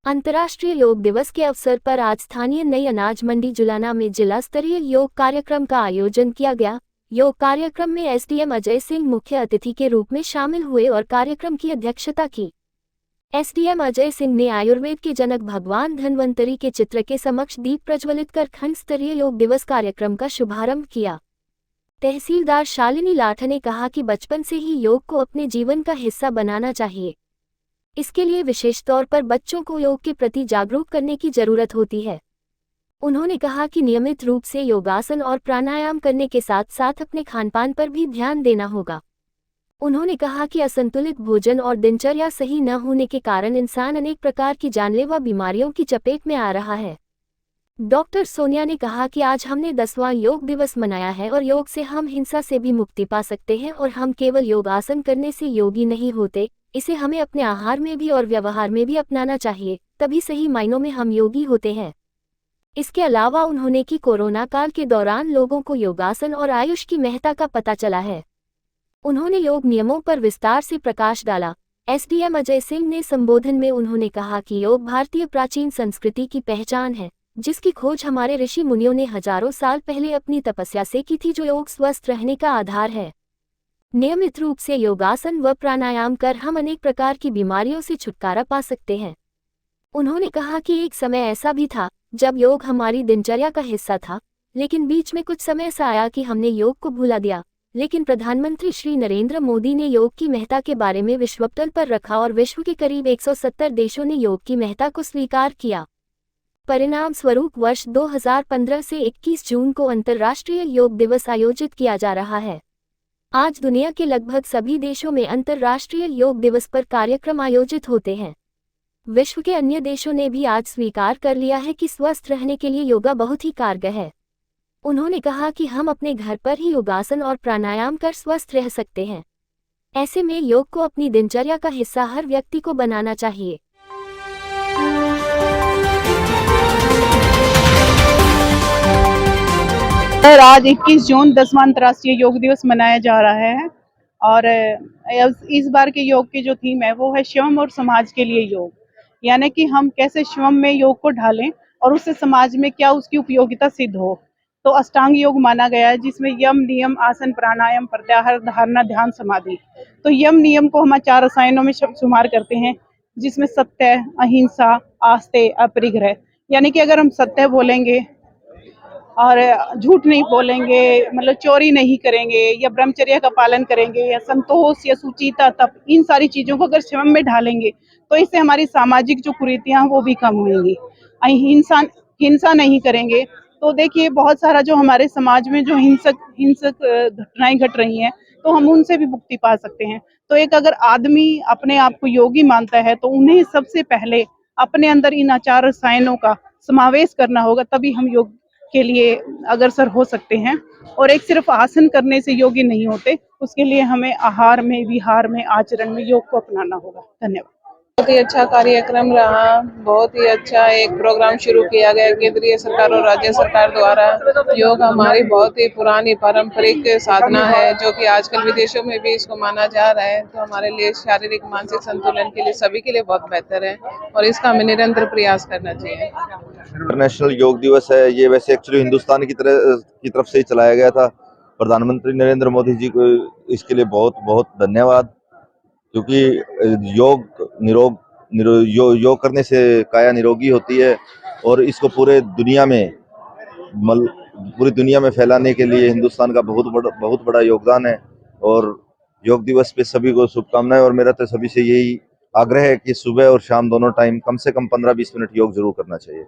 अंतर्राष्ट्रीय योग दिवस के अवसर पर आज स्थानीय नई अनाज मंडी जुलाना में जिला स्तरीय योग कार्यक्रम का आयोजन किया गया। योग कार्यक्रम में एसडीएम अजय सिंह मुख्य अतिथि के रूप में शामिल हुए और कार्यक्रम की अध्यक्षता की। एसडीएम अजय सिंह ने आयुर्वेद के जनक भगवान धन्वंतरी के चित्र के समक्ष दीप प्रज्वलित कर खंड स्तरीय योग दिवस कार्यक्रम का शुभारंभ किया। तहसीलदार शालिनी लाठा ने कहा कि बचपन से ही योग को अपने जीवन का हिस्सा बनाना चाहिए। इसके लिए विशेष तौर पर बच्चों को योग के प्रति जागरूक करने की जरूरत होती है। उन्होंने कहा कि नियमित रूप से योगासन और प्राणायाम करने के साथ साथ अपने खानपान पर भी ध्यान देना होगा। उन्होंने कहा कि असंतुलित भोजन और दिनचर्या सही न होने के कारण इंसान अनेक प्रकार की जानलेवा बीमारियों की चपेट में आ रहा है। डॉक्टर सोनिया ने कहा कि आज हमने 10वां योग दिवस मनाया है और योग से हम हिंसा से भी मुक्ति पा सकते हैं और हम केवल योगासन करने से योगी नहीं होते, इसे हमें अपने आहार में भी और व्यवहार में भी अपनाना चाहिए, तभी सही मायनों में हम योगी होते हैं। इसके अलावा उन्होंने कि कोरोना काल के दौरान लोगों को योगासन और आयुष की महत्ता का पता चला है। उन्होंने योग नियमों पर विस्तार से प्रकाश डाला। एसडीएम अजय सिंह ने संबोधन में उन्होंने कहा कि योग भारतीय प्राचीन संस्कृति की पहचान है, जिसकी खोज हमारे ऋषि मुनियों ने हजारों साल पहले अपनी तपस्या से की थी, जो योग स्वस्थ रहने का आधार है। नियमित रूप से योगासन व प्राणायाम कर हम अनेक प्रकार की बीमारियों से छुटकारा पा सकते हैं। उन्होंने कहा कि एक समय ऐसा भी था जब योग हमारी दिनचर्या का हिस्सा था, लेकिन बीच में कुछ समय ऐसा आया कि हमने योग को भुला दिया। लेकिन प्रधानमंत्री श्री नरेंद्र मोदी ने योग की महत्ता के बारे में विश्वपटल पर रखा और विश्व के करीब 170 देशों ने योग की महत्ता को स्वीकार किया। परिणाम स्वरूप वर्ष 2015 से 21 जून को अंतर्राष्ट्रीय योग दिवस आयोजित किया जा रहा है। आज दुनिया के लगभग सभी देशों में अंतर्राष्ट्रीय योग दिवस पर कार्यक्रम आयोजित होते हैं। विश्व के अन्य देशों ने भी आज स्वीकार कर लिया है कि स्वस्थ रहने के लिए योगा बहुत ही कारगर है। उन्होंने कहा कि हम अपने घर पर ही योगासन और प्राणायाम कर स्वस्थ रह सकते हैं। ऐसे में योग को अपनी दिनचर्या का हिस्सा हर व्यक्ति को बनाना चाहिए। आज 21 जून 10वां अंतर्राष्ट्रीय योग दिवस मनाया जा रहा है और इस बार के योग की जो थीम है वो है श्रम और समाज के लिए योग, यानी कि हम कैसे श्रम में योग को ढालें और उससे समाज में क्या उसकी उपयोगिता सिद्ध हो। तो अष्टांग योग माना गया है, जिसमें यम, नियम, आसन, प्राणायाम, प्रत्याहार, धारणा, ध्यान, समाधि। तो यम नियम को हम 4 रसायनों में शुमार करते हैं, जिसमें सत्य, अहिंसा, आस्ते, अपरिग्रह। यानी कि अगर हम सत्य बोलेंगे और झूठ नहीं बोलेंगे, मतलब चोरी नहीं करेंगे या ब्रह्मचर्य का पालन करेंगे या संतोष या सुचिता, तप, इन सारी चीजों को अगर श्रम में ढालेंगे तो इससे हमारी सामाजिक जो कुरीतियां वो भी कम होंगी। हिंसा नहीं करेंगे तो देखिए बहुत सारा जो हमारे समाज में जो हिंसक घटनाएं घट रही हैं, तो हम उनसे भी मुक्ति पा सकते हैं। तो एक अगर आदमी अपने आप को योगी मानता है तो उन्हें सबसे पहले अपने अंदर इन आचार रसायनों का समावेश करना होगा, तभी हम योग के लिए अग्रसर हो सकते हैं। और एक सिर्फ आसन करने से योगी नहीं होते, उसके लिए हमें आहार में, विहार में, आचरण में योग को अपनाना होगा। धन्यवाद। बहुत ही अच्छा कार्यक्रम रहा। बहुत ही अच्छा एक प्रोग्राम शुरू किया गया केंद्रीय सरकार और राज्य सरकार द्वारा। योग हमारी बहुत ही पुरानी पारंपरिक साधना है, जो कि आजकल विदेशों में भी इसको माना जा रहा है। तो हमारे लिए शारीरिक मानसिक संतुलन के लिए, सभी के लिए बहुत बेहतर है और इसका हमें निरंतर प्रयास करना चाहिए। इंटरनेशनल योग दिवस है ये, वैसे एक्चुअली हिंदुस्तान की तरफ से ही चलाया गया था। प्रधानमंत्री नरेंद्र मोदी जी को इसके लिए बहुत बहुत धन्यवाद, क्योंकि योग करने से काया निरोगी होती है और इसको पूरी दुनिया में फैलाने के लिए हिंदुस्तान का बहुत बड़ा योगदान है। और योग दिवस पे सभी को शुभकामनाएं। और मेरा तो सभी से यही आग्रह है कि सुबह और शाम दोनों टाइम कम से कम 15-20 मिनट योग जरूर करना चाहिए।